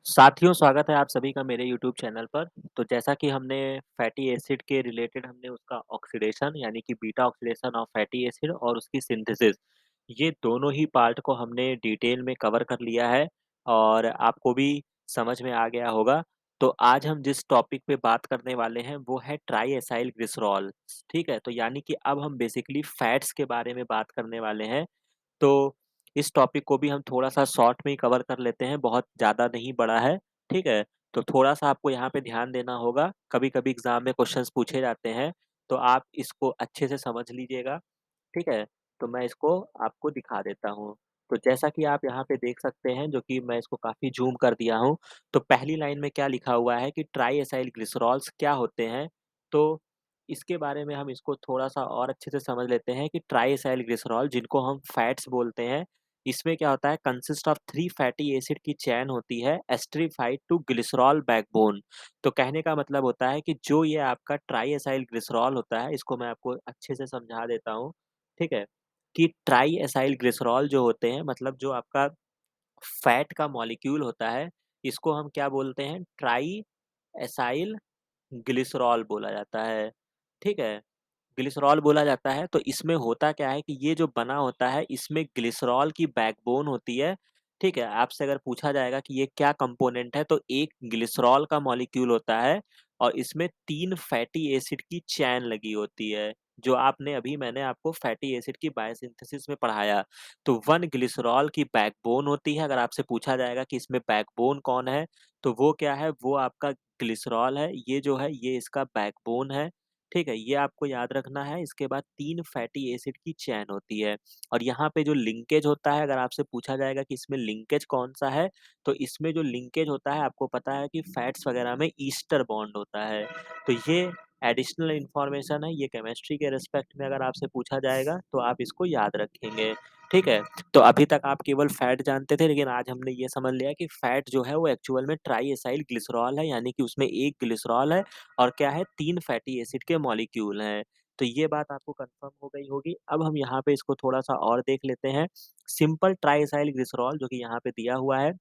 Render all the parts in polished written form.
साथियों, स्वागत है आप सभी का मेरे यूट्यूब चैनल पर। तो जैसा कि हमने फैटी एसिड के रिलेटेड हमने उसका ऑक्सीडेशन यानी कि beta oxidation of fatty acid और उसकी सिंथेसिस, ये दोनों ही पार्ट को हमने डिटेल में कवर कर लिया है और आपको भी समझ में आ गया होगा। तो आज हम जिस टॉपिक पे बात करने वाले हैं वो है ट्राई एसाइल ग्लिसरॉल, ठीक है? तो यानी कि अब हम बेसिकली फैट्स के बारे में बात करने वाले हैं। तो इस टॉपिक को भी हम थोड़ा-सा शॉर्ट में ही कवर कर लेते हैं, बहुत ज़्यादा नहीं बड़ा है, ठीक है? तो थोड़ा-सा आपको यहाँ पे ध्यान देना होगा, कभी-कभी एग्ज़ाम में क्वेश्चन्स पूछे जाते हैं, तो आप इसको अच्छे से समझ लीजिएगा, ठीक है? तो मैं इसको आपको दिखा देता हूँ। तो जैसा कि आप यहाँ पे देख सकते हैं, जो कि मैं इसको काफ़ी ज़ूम कर दिया हूँ, तो पहली लाइन में क्या लिखा हुआ है कि ट्राई एसाइल ग्लिसरॉल्स क्या होते हैं? तो इसके बारे में हम इसको थोड़ा-सा और अच्छे से समझ लेते हैं कि ट्राई एसाइल ग्लिसरॉल जिनको हम फैट्स बोलते हैं, इसमें क्या होता है कंसिस्ट ऑफ 3 फैटी एसिड की चेन होती है एस्टरीफाइड टू ग्लिसरॉल बैकबोन। तो कहने का मतलब होता है कि जो ये आपका ट्राई एसाइल ग्लिसरॉल होता है, इसको मैं आपको अच्छे से समझा देता हूँ, ठीक है? कि ट्राई एसाइल ग्लिसरॉल जो होते हैं मतलब जो आपका फैट का मॉलिक्यूल होता है, इसको हम क्या बोलते हैं ट्राई एसाइल ग्लिसरॉल बोला जाता है, ठीक है? ग्लिसरॉल बोला जाता है, तो इसमें होता क्या है कि ये जो बना होता है, इसमें ग्लिसरॉल की बैकबोन होती है, ठीक है? आपसे अगर पूछा जाएगा कि ये क्या कंपोनेंट है, तो एक ग्लिसरॉल का मॉलिक्यूल होता है और इसमें 3 फैटी एसिड की चेन लगी होती है, जो आपने अभी मैंने आपको फैटी एसिड की बायोसिंथेसिस में पढ़ाया। तो 1 ग्लिसरॉल की बैकबोन होती है, अगर आपसे पूछा जाएगा कि इसमें बैकबोन कौन है, तो वो क्या है, वो आपका ग्लिसरॉल है, ये जो है, ये इसका बैकबोन है। ठीक है? ये आपको याद रखना है, इसके बाद 3 फैटी एसिड की चेन होती है और यहाँ पे जो लिंकेज होता है, अगर आपसे पूछा जाएगा कि इसमें लिंकेज कौन-सा है, तो इसमें जो लिंकेज होता है, आपको पता है कि फैट्स वगैरह में ईस्टर बॉन्ड होता है। तो ये एडिशनल इन्फॉर्मेशन है, ये केमिस्ट्री के रिस्पेक्ट में अगर आपसे पूछा जाएगा, तो आप इसको याद रखेंगे, ठीक है? तो अभी तक आप केवल फैट जानते थे, लेकिन आज हमने ये समझ लिया कि फैट जो है, वो एक्चुअल में ट्राई एसाइल ग्लिसरॉल है, यानी कि उसमें 1 ग्लिसरॉल है और क्या है 3 फैटी एसिड के मॉलिक्यूल हैं। तो ये बात आपको कन्फर्म हो गई होगी। अब हम यहाँ पे इसको थोड़ा-सा और देख लेते हैं। सिंपल ट्राइएसाइल ग्लिसरॉल जो कि यहाँ पे दिया हुआ है,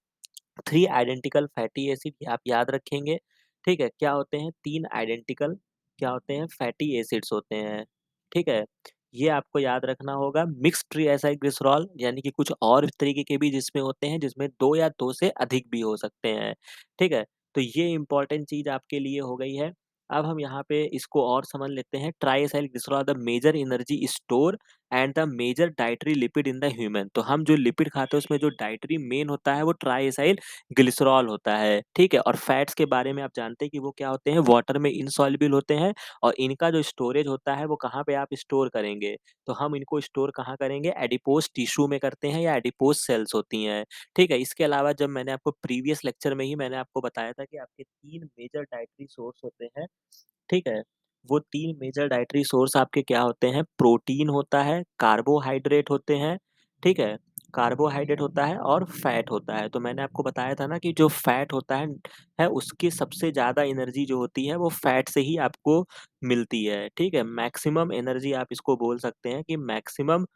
3 आइडेंटिकल फैटी एसिड ये आप याद रखेंगे, ठीक है? क्या होते हैं 3 आइडेंटिकल क्या होते हैं फैटी एसिड्स होते हैं, ठीक है? ये आपको याद रखना होगा। मिक्स्ड ट्राइएसाइल ग्लिसरॉल यानी कि कुछ और तरीके के भी जिसमें होते हैं, जिसमें 2 या 2 से अधिक भी हो सकते हैं, ठीक है? तो ये इम्पोर्टेंट चीज़ आपके लिए हो गई है। अब हम यहाँ पे इसको और समझ लेते हैं। Triacyl glycerol the major energy store and the major dietary lipid in the human. तो हम जो लिपिड खाते हैं उसमें जो डाइटरी मेन होता है वो ट्राइएसाइल ग्लिसरॉल होता है, ठीक है? और फैट्स के बारे में आप जानते हैं कि वो क्या होते हैं, वाटर में इनसॉल्युबल होते हैं और इनका जो स्टोरेज होता है वो कहाँ पे आप स्टोर करेंगे? तो हम इनको स्टोर कहाँ करेंगे? एडिपोज़ टिश्यू में करते हैं या एडिपोज़ सेल्स होती हैं, ठीक है? इसके अलावा जब मैंने आपको प्रीवियस लेक्चर में ही मैंने आपको बताया था कि आपके 3 मेजर डाइटरी सोर्स होते हैं, ठीक है? वो 3 मेजर डाइटरी सोर्स आपके क्या होते हैं? प्रोटीन होता है, कार्बोहाइड्रेट होते हैं, ठीक है? कार्बोहाइड्रेट होता है और फैट होता है। तो मैंने आपको बताया था ना कि जो फैट होता है उसकी सबसे ज़्यादा एनर्जी जो होती है वो फैट से ही आपको मिलती है, ठीक है? मैक्सिमम एनर्जी आप इसको बोल सकते हैं कि मैक्सिमम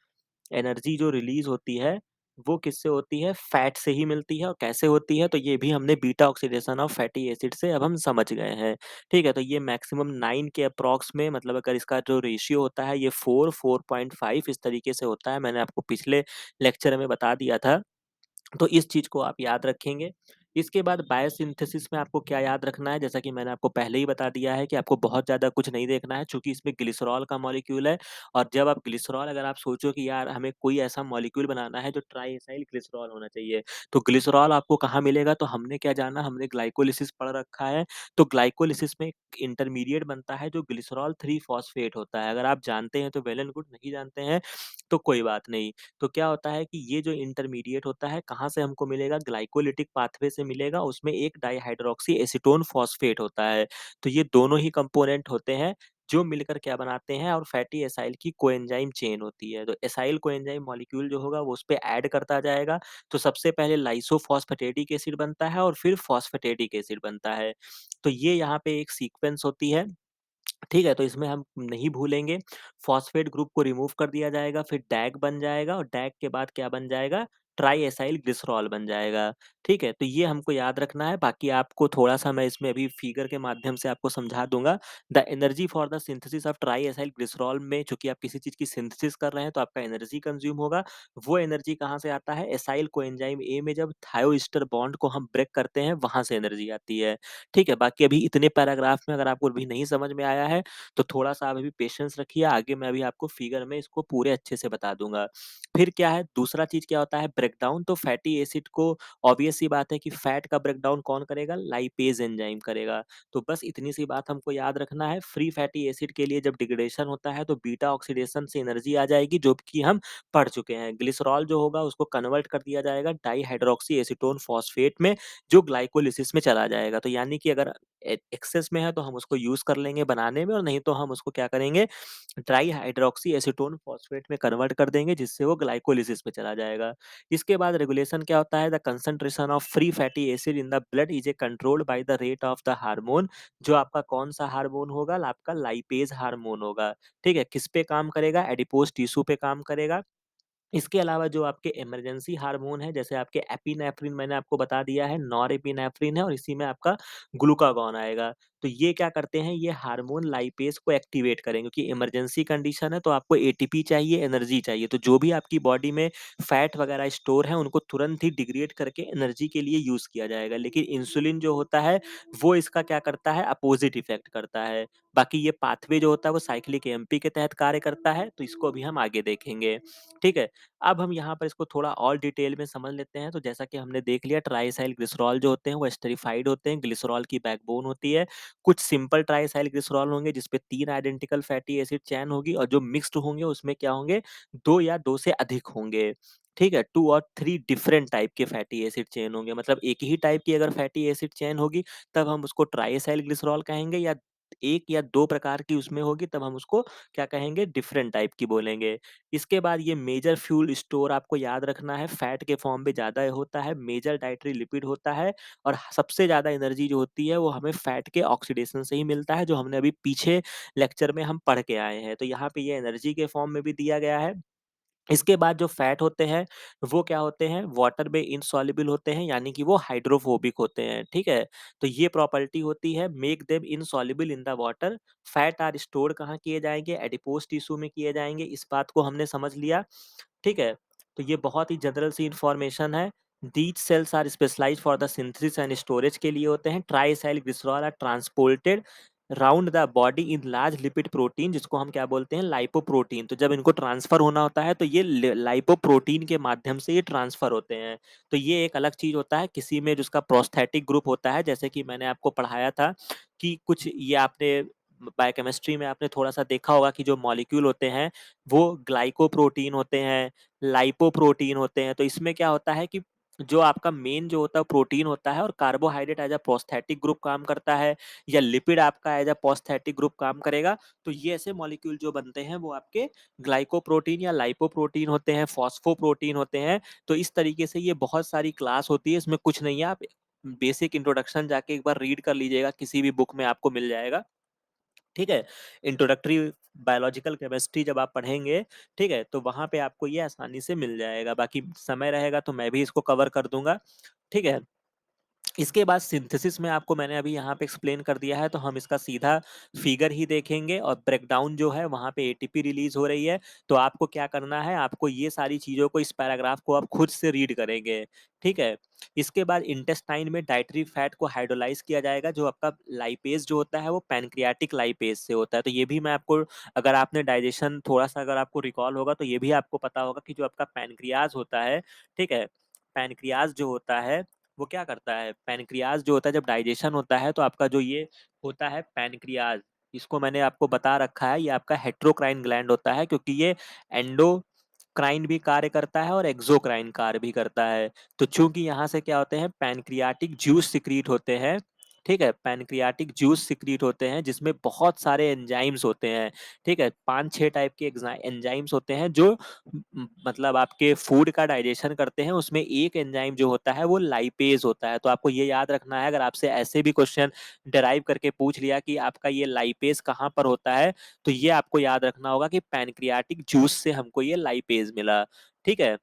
एनर्जी जो रिलीज़ होती है, वो किससे होती है? फैट से ही मिलती है और कैसे होती है? तो ये भी हमने beta oxidation of fatty acid से अब हम समझ गए हैं, ठीक है? तो ये मैक्सिमम 9 के अप्रॉक्स में मतलब अगर इसका जो रेशियो होता है ये 4, 4.5 इस तरीके से होता है। मैंने आपको पिछले लेक्चर में बता दिया था। तो इस चीज़ को आप याद रखेंगे। इसके बाद बायोसिंथेसिस में आपको क्या याद रखना है, जैसा कि मैंने आपको पहले ही बता दिया है कि आपको बहुत ज़्यादा कुछ नहीं देखना है चूँकि इसमें ग्लिसरॉल का मॉलिक्यूल है और जब आप ग्लिसरॉल अगर आप सोचो कि यार हमें कोई ऐसा मॉलिक्यूल बनाना है जो ट्राइएसाइल ग्लिसरॉल होना चाहिए, तो ग्लिसरॉल आपको कहाँ मिलेगा? तो हमने क्या जाना, हमने ग्लाइकोलिसिस पढ़ रखा है, तो ग्लाइकोलिसिस में एक इंटरमीडिएट बनता है जो ग्लिसरॉल 3 फॉस्फेट होता है। अगर आप जानते हैं तो वेल एंड गुड, नहीं जानते हैं तो कोई बात नहीं। तो क्या होता है कि ये जो इंटरमीडिएट होता है कहाँ से हमको मिलेगा? ग्लाइकोलिटिक पाथवे से मिलेगा, उसमें एक डाइहाइड्रॉक्सी एसीटोन फॉस्फेट होता है। तो ये दोनों ही कंपोनेंट होते हैं जो मिलकर क्या बनाते हैं और फैटी एसाइल की कोएंजाइम चेन होती है। तो एसाइल कोएंजाइम मॉलिक्यूल जो होगा वो उसपे ऐड करता जाएगा। तो सबसे पहले लाइसोफॉस्फेटेटिक एसिड बनता है और फिर फॉस्फेटेटिक एसिड बनता है। तो ये यहाँ पे एक सीक्वेंस होती है, ठीक है? तो इसमें हम नहीं भूलेंगे, फ़ॉस्फ़ेट ग्रुप को रिमूव कर दिया जाएगा, फिर डैग बन जाएगा और डैग के बाद क्या बन जाएगा? ट्राई एसाइल ग्लिसरॉल बन जाएगा, ठीक है? तो ये हमको याद रखना है, बाकी आपको थोड़ा-सा मैं इसमें अभी फिगर के माध्यम से आपको समझा दूँगा। The energy for the synthesis of try acyl glycerol में चूँकि आप किसी चीज़ की सिंथेसिस कर रहे हैं, तो आपका एनर्जी कंज़्यूम होगा। वो एनर्जी कहाँ से आता है? एसाइल कोएंजाइम ए में जब थायोएस्टर बॉन्ड को हम ब्रेक करते हैं, वहाँ से एनर्जी आती है, ठीक है? बाकी अभी इतने पैराग्राफ में अगर आपको अभी नहीं समझ में आया है, तो थोड़ा-सा आप अभी पेशेंस रखिए, आगे मैं अभी आपको फिगर में इसको पूरे अच्छे से बता दूँगा। फिर क्या है, दूसरा चीज़ क्या होता है ब्रेकडाउन, तो फैटी एसिड को ऑब्वियस सी बात है कि फैट का ब्रेकडाउन कौन करेगा? लाइपेज़ एंजाइम करेगा। तो बस इतनी सी बात हमको याद रखना है, फ्री फैटी एसिड के लिए जब डिग्रेडेशन होता है तो बीटा ऑक्सीडेशन से एनर्जी आ जाएगी, जो कि हम पढ़ चुके हैं। ग्लिसरॉल जो होगा उसको कन्वर्ट कर दिया जाएगा डाइहाइड्रॉक्सी एसीटोन फॉस्फेट में, जो ग्लाइकोलिसिस में चला जाएगा। तो यानी कि अगर एक्सेस में है तो हम उसको यूज़ कर लेंगे बनाने में, और नहीं तो हम उसको क्या करेंगे, ट्राई हाइड्रोक्सी एसीटोन फॉस्फेट में कन्वर्ट कर देंगे, जिससे वो ग्लाइकोलिसिस में चला जाएगा। इसके बाद रेगुलेशन क्या होता है, the concentration of free fatty acid in the blood is a controlled by the rate of the hormone. जो आपका कौन सा हार्मोन होगा, आपका लाइपेज हार्मोन होगा, ठीक है? किस पे काम करेगा? एडिपोज टिश्यू पे काम करेगा। इसके अलावा जो आपके इमरजेंसी हार्मोन है, जैसे आपके एपिनेफ्रिन मैंने आपको बता दिया है, नॉरएपिनेफ्रिन है, और इसी में आपका ग्लूकागॉन आएगा। तो ये क्या करते हैं, ये हार्मोन लाइपेज को एक्टिवेट करेंगे, क्योंकि इमरजेंसी कंडीशन है तो आपको एटीपी चाहिए, एनर्जी चाहिए। तो जो भी आपकी बॉडी में फैट वगैरह स्टोर है, उनको तुरंत ही डिग्रेड करके एनर्जी के लिए यूज़ किया जाएगा। लेकिन इंसुलिन जो होता है, वो इसका क्या करता है, अपोज़िट इफ़ेक्ट करता है। बाकी ये पाथवे जो होता है वो साइक्लिक एएमपी के तहत कार्य करता है, तो इसको अभी हम आगे देखेंगे। ठीक है? अब हम यहाँ पर इसको थोड़ा और डिटेल में समझ लेते हैं। तो जैसा कि हमने देख लिया, ट्राइएसाइल ग्लिसरॉल जो होते हैं वो एस्टरीफाइड होते हैं, ग्लिसरॉल की बैकबोन होती है। कुछ सिंपल ट्राइएसाइल ग्लिसरॉल होंगे जिसपे 3 आइडेंटिकल फैटी एसिड चेन होगी, और जो मिक्स्ड होंगे उसमें क्या होंगे, 2 या 2 से अधिक होंगे। ठीक है? 2 और 3 डिफरेंट टाइप के फैटी एसिड चेन होंगे, मतलब एक ही टाइप की अगर फैटी एसिड चेन होगी तब हम उसको ट्राइएसाइल ग्लिसरॉल कहेंगे, या 1 या 2 प्रकार की उसमें होगी तब हम उसको क्या कहेंगे, डिफरेंट टाइप की बोलेंगे। इसके बाद ये मेजर फ्यूल स्टोर आपको याद रखना है, फैट के फॉर्म में ज़्यादा होता है, मेजर डाइटरी लिपिड होता है, और सबसे ज़्यादा एनर्जी जो होती है वो हमें फैट के ऑक्सीडेशन से ही मिलता है, जो हमने अभी पीछे लेक्चर में हम पढ़ के आए हैं। तो यहाँ पे ये एनर्जी के फॉर्म में भी दिया गया है। इसके बाद जो फैट होते हैं, वो क्या होते हैं, वाटर में इनसॉल्युबल होते हैं, यानी कि वो हाइड्रोफोबिक होते हैं, ठीक है? तो ये प्रॉपर्टी होती है, make them insoluble in the water. Fat are stored कहाँ किए जाएँगे, एडिपोज टिश्यू में किए जाएँगे, इस बात को हमने समझ लिया। ठीक है? तो ये बहुत ही जनरल सी इन्फॉर्मेशन है। These cells are specialised for the synthesis and storage के लिए होते हैं। Triacyl glycerol are transported round the body in large lipid protein, जिसको हम क्या बोलते हैं, लाइपोप्रोटीन। तो जब इनको ट्रांसफर होना होता है तो ये लाइपोप्रोटीन के माध्यम से ये ट्रांसफर होते हैं। तो ये एक अलग चीज़ होता है। किसी में जिसका प्रोस्थेटिक ग्रुप होता है, जैसे कि मैंने आपको पढ़ाया था कि कुछ ये आपने बायोकेमिस्ट्री में आपने थोड़ा-सा देखा होगा कि जो मॉलिक्यूल होते हैं वो ग्लाइकोप्रोटीन होते हैं, लाइपोप्रोटीन होते हैं। तो इसमें क्या होता है कि जो आपका मेन जो होता है प्रोटीन होता है, और carbohydrate as a prosthetic group काम करता है, या लिपिड आपका एज़ अ प्रोस्थेटिक ग्रुप काम करेगा। तो ये ऐसे मॉलिक्यूल जो बनते हैं वो आपके ग्लाइकोप्रोटीन या लाइपोप्रोटीन होते हैं, फॉस्फोप्रोटीन होते हैं। तो इस तरीके से ये बहुत सारी क्लास होती है, इसमें कुछ नहीं है, आप बेसिक इंट्रोडक्शन जाके एक बार रीड कर लीजिएगा, किसी भी बुक में आपको मिल जाएगा। ठीक है? इंट्रोडक्टरी बायोलॉजिकल केमिस्ट्री जब आप पढ़ेंगे, ठीक है? तो वहाँ पे आपको ये आसानी से मिल जाएगा। बाकी समय रहेगा तो मैं भी इसको कवर कर दूँगा, ठीक है? इसके बाद सिंथेसिस में आपको मैंने अभी यहाँ पे एक्सप्लेन कर दिया है, तो हम इसका सीधा फिगर ही देखेंगे, और ब्रेकडाउन जो है वहाँ पे एटीपी रिलीज़ हो रही है। तो आपको क्या करना है, आपको ये सारी चीज़ों को, इस पैराग्राफ को आप खुद से रीड करेंगे, ठीक है? इसके बाद इंटेस्टाइन में डाइटरी फैट को हाइड्रोलाइज़ किया जाएगा, जो आपका लाइपेज़ जो होता है वो पैनक्रियाटिक लाइपेज़ से होता है। तो ये भी मैं आपको, अगर आपने डाइजेशन थोड़ा-सा अगर आपको रिकॉल होगा तो ये भी आपको पता होगा कि जो आपका पैनक्रियाज़ होता है, ठीक है? पैनक्रियाज़ जो होता है वो क्या करता है, पैनक्रियाज़ जो होता है जब डाइजेशन होता है तो आपका जो ये होता है पैनक्रियाज़, इसको मैंने आपको बता रखा है, ये आपका हेटेरोक्राइन ग्लैंड होता है, क्योंकि ये एंडोक्राइन भी कार्य करता है और एक्सोक्राइन कार्य भी करता है। तो चूँकि यहाँ से क्या होते हैं, पैनक्रियाटिक जूस सिक्रीट होते हैं, ठीक है? पैनक्रियाटिक जूस सिक्रीट होते हैं जिसमें बहुत सारे एंजाइम्स होते हैं, ठीक है? 5-6 टाइप के एंजाइम्स होते हैं जो मतलब आपके फूड का डाइजेशन करते हैं। उसमें एक एंजाइम जो होता है वो लाइपेज़ होता है। तो आपको ये याद रखना है, अगर आपसे ऐसे भी क्वेश्चन डेराइव करके पूछ लिया कि आपका ये लाइपेज़ कहाँ पर होता है, तो ये आपको याद रखना होगा कि पैनक्रियाटिक जूस से हमको ये लाइपेज़ मिला, ठीक है?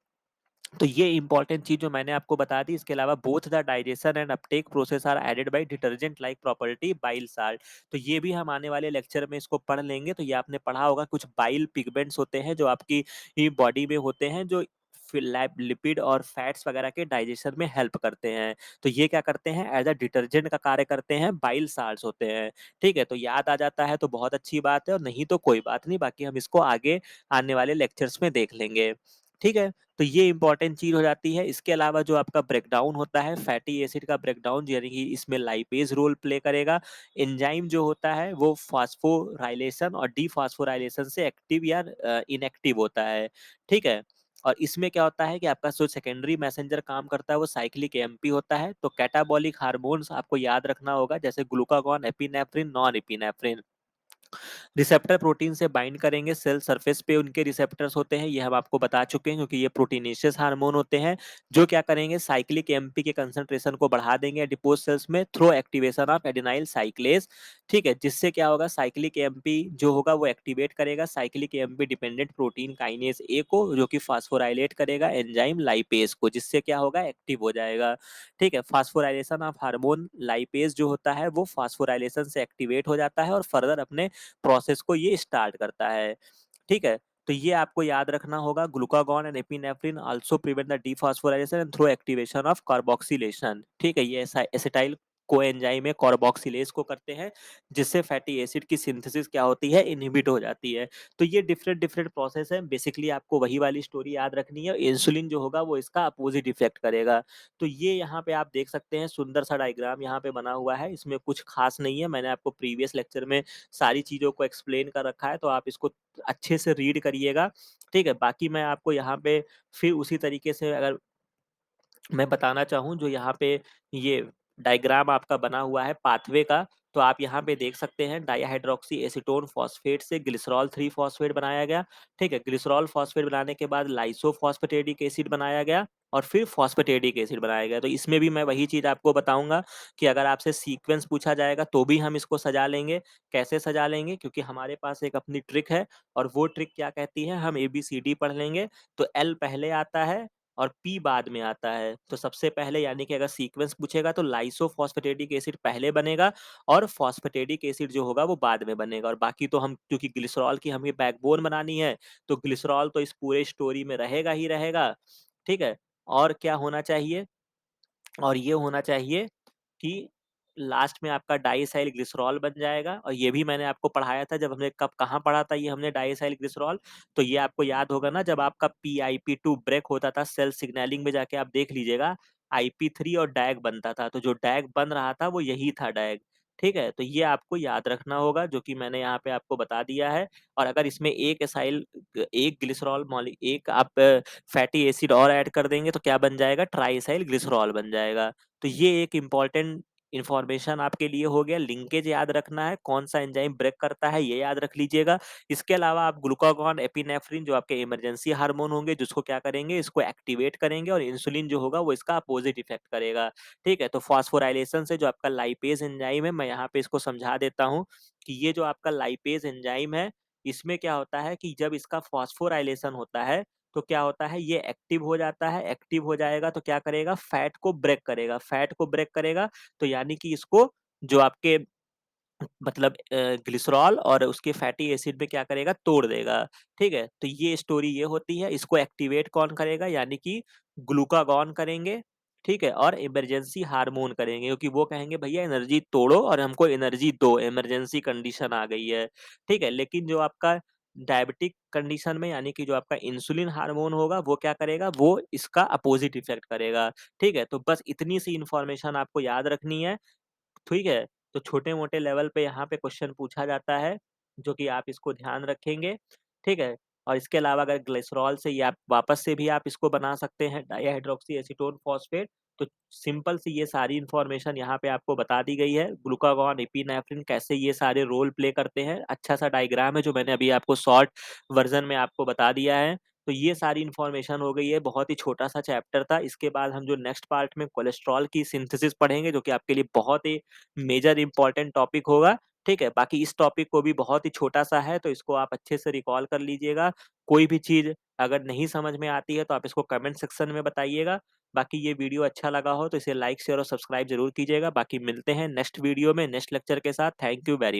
तो ये इम्पोर्टेंट चीज़ जो मैंने आपको बता दी, इसके अलावा both the digestion and uptake process are aided by detergent like property bile salt. तो ये भी हम आने वाले लेक्चर में इसको पढ़ लेंगे। तो ये आपने पढ़ा होगा, कुछ बाइल पिगमेंट्स होते हैं जो आपकी बॉडी में होते हैं, जो लिपिड और फैट्स वगैरह के डाइजेशन में हेल्प करते हैं। तो ये क्या करते हैं, एज अ डिटर्जेंट का कार्य करते हैं, बाइल साल्ट्स होते हैं। ठीक है, तो याद आ जाता है तो बहुत अच्छी बात है, और नहीं तो कोई बात नहीं, बाकी हम इसको आगे आने वाले लेक्चर्स में देख लेंगे। ठीक है, तो ये इंपॉर्टेंट चीज हो जाती है। इसके अलावा जो आपका ब्रेकडाउन होता है, फैटी एसिड का ब्रेकडाउन, यानी कि इसमें लाइपेज रोल प्ले करेगा। एंजाइम जो होता है वो फास्फोराइलेशन और डीफास्फोराइलेशन से एक्टिव या इनएक्टिव होता है। ठीक है, और इसमें क्या होता है कि आपका जो सेकेंडरी मैसेंजर काम करता है वो साइक्लिक एमपी होता है। तो कैटाबॉलिक हार्मोन्स आपको याद रखना होगा, जैसे glucagon, epinephrine, non epinephrine, receptor protein से बाइंड करेंगे, सेल सरफेस पे उनके रिसेप्टर्स होते हैं, ये हम आपको बता चुके हैं, क्योंकि ये प्रोटीनेशियस हार्मोन होते हैं जो क्या करेंगे, साइक्लिक एमपी के कंसंट्रेशन को बढ़ा देंगे एडिपोज सेल्स में थ्रू एक्टिवेशन ऑफ एडिनाइल साइक्लेज। ठीक है, जिससे क्या होगा, साइक्लिक एमपी जो होगा वो एक्टिवेट करेगा cyclic MP dependent protein kinase A को, जो कि फास्फोराइलेट करेगा एंजाइम लाइपेज को, जिससे क्या होगा, एक्टिव हो जाएगा। ठीक है, फास्फोराइलेशन ऑफ हार्मोन लाइपेज जो होता है वो फास्फोराइलेशन से एक्टिवेट हो जाता है और फर्दर अपने प्रोसेस को ये स्टार्ट करता है। ठीक है, तो ये आपको याद रखना होगा, glucagon and epinephrine also prevent the dephosphorylation and through activation of carboxylation. ठीक है, ये एसिटाइल कोएंजाइम में कार्बोक्सिलेज को करते हैं, जिससे फैटी एसिड की सिंथेसिस क्या होती है, इनहिबिट हो जाती है। तो ये डिफरेंट डिफरेंट प्रोसेस है, बेसिकली आपको वही वाली स्टोरी याद रखनी है। इंसुलिन जो होगा वो इसका अपोजिट इफेक्ट करेगा। तो ये यहाँ पे आप देख सकते हैं, सुंदर सा डायग्राम यहाँ पे बना हुआ है, इसमें कुछ खास नहीं है, मैंने आपको प्रीवियस लेक्चर में सारी चीज़ों को एक्सप्लेन कर रखा है, तो आप इसको अच्छे से रीड करिएगा। ठीक है, बाकी मैं आपको यहाँ पे फिर उसी तरीके से अगर मैं बताना चाहूँ, जो यहाँ पे ये डायग्राम आपका बना हुआ है पाथवे का, तो आप यहाँ पे देख सकते हैं, डाइहाइड्रोक्सी एसीटोन फॉस्फेट से ग्लिसरॉल 3 फॉस्फेट बनाया गया। ठीक है, ग्लिसरॉल फॉस्फेट बनाने के बाद लाइसोफॉस्फेटेडिक एसिड बनाया गया और फिर फॉस्फेटेडिक एसिड बनाया गया। तो इसमें भी मैं वही चीज़ आपको बताऊंगा कि अगर आपसे सीक्वेंस पूछा जाएगा तो भी हम इसको सजा लेंगे। कैसे सजा लेंगे, क्योंकि हमारे पास एक अपनी ट्रिक है, और वो ट्रिक क्या कहती है, हम ABCD पढ़ लेंगे। तो एल पहले आता है और पी बाद में आता है। तो सबसे पहले, यानी कि अगर सीक्वेंस पूछेगा तो लाइसोफॉस्फेटेडिक एसिड पहले बनेगा और फॉस्फेटेडिक एसिड जो होगा वो बाद में बनेगा। और बाकी तो हम, क्योंकि ग्लिसरॉल की हमें बैकबोन बनानी है, तो ग्लिसरॉल तो इस पूरे स्टोरी में रहेगा ही रहेगा। ठीक है, और क्या होना चाहिए, और ये होना चाहिए कि लास्ट में आपका डाइएसाइल ग्लिसरॉल बन जाएगा। और ये भी मैंने आपको पढ़ाया था, जब हमने कब कहाँ पढ़ा था ये हमने डाइएसाइल ग्लिसरॉल, तो ये आपको याद होगा ना, जब आपका PIP2 ब्रेक होता था सेल सिग्नलिंग में, जाके आप देख लीजिएगा, IP3 और डैग बनता था, तो जो डैग बन रहा था वो यही था, डैग। ठीक है, तो ये आपको याद रखना होगा, जो कि मैंने यहाँ पे आपको बता दिया है। और अगर इसमें एक एसाइल, एक ग्लिसरॉल मॉलि एक आप फैटी एसिड और ऐड कर देंगे तो क्या बन जाएगा, ट्राइएसाइल ग्लिसरॉल बन जाएगा। तो ये एक इम्पॉर्टेंट इन्फॉर्मेशन आपके लिए हो गया। लिंकेज याद रखना है, कौन सा एंजाइम ब्रेक करता है ये याद रख लीजिएगा। इसके अलावा आप ग्लूकागॉन, एपिनेफ्रिन जो आपके इमरजेंसी हार्मोन होंगे, जिसको क्या करेंगे, इसको एक्टिवेट करेंगे, और इंसुलिन जो होगा वो इसका अपोजिट इफेक्ट करेगा। ठीक है, तो फॉस्फोराइलेशन से जो आपका लाइपेज एंजाइम है, मैं यहाँ पे इसको समझा देता हूँ कि ये जो आपका लाइपेज एंजाइम है, इसमें क्या होता है कि जब इसका फॉस्फोराइलेशन होता है तो क्या होता है, ये एक्टिव हो जाता है। एक्टिव हो जाएगा तो क्या करेगा, फैट को ब्रेक करेगा। फैट को ब्रेक करेगा तो यानी कि इसको, जो आपके मतलब ग्लिसरॉल और उसके फैटी एसिड में क्या करेगा, तोड़ देगा। ठीक है, तो ये स्टोरी ये होती है। इसको एक्टिवेट कौन करेगा, यानी कि ग्लूकागॉन करेंगे। ठीक है, और इमरजेंसी हार्मोन करेंगे, क्योंकि वो कहेंगे भैया एनर्जी तोड़ो और हमको एनर्जी दो, इमरजेंसी कंडीशन आ गई है। ठीक है, लेकिन जो आपका डायबिटिक कंडीशन में, यानी कि जो आपका इंसुलिन हार्मोन होगा, वो क्या करेगा, वो इसका अपोजिट इफेक्ट करेगा। ठीक है, तो बस इतनी सी इंफॉर्मेशन आपको याद रखनी है। ठीक है, तो छोटे-मोटे लेवल पे यहाँ पे क्वेश्चन पूछा जाता है, जो कि आप इसको ध्यान रखेंगे। ठीक है, और इसके अलावा अगर ग्लिसरॉल से या वापस से भी आप इसको बना सकते हैं डाइहाइड्रोक्सी एसीटोन फॉस्फेट। तो सिंपल सी ये सारी इन्फॉर्मेशन यहाँ पे आपको बता दी गई है। ग्लूकागॉन, एपिनेफ्रिन कैसे ये सारे रोल प्ले करते हैं, अच्छा सा डायग्राम है जो मैंने अभी आपको शॉर्ट वर्ज़न में आपको बता दिया है। तो ये सारी इन्फॉर्मेशन हो गई है, बहुत ही छोटा-सा चैप्टर था। इसके बाद हम जो नेक्स्ट पार्ट में कोलेस्टेरॉल की सिंथेसिस पढ़ेंगे, जो कि आपके लिए बहुत ही मेजर इम्पोर्टेंट टॉपिक होगा। ठीक है? बाकी इस टॉपिक को भी बहुत ही छोटा-सा है, तो इसको आप अच्छे से रिकॉल कर लीजिएगा। कोई भी चीज़ अगर नहीं समझ में आती है, तो आप इसको कमेंट सेक्शन में बताइएगा। बाकी ये वीडियो अच्छा लगा हो, तो इसे लाइक, शेयर और सब्सक्राइब ज़रूर कीजिएगा। बाकी मिलते हैं नेक्स्ट वीडियो में, नेक्स्ट लेक्चर के साथ। Thank you very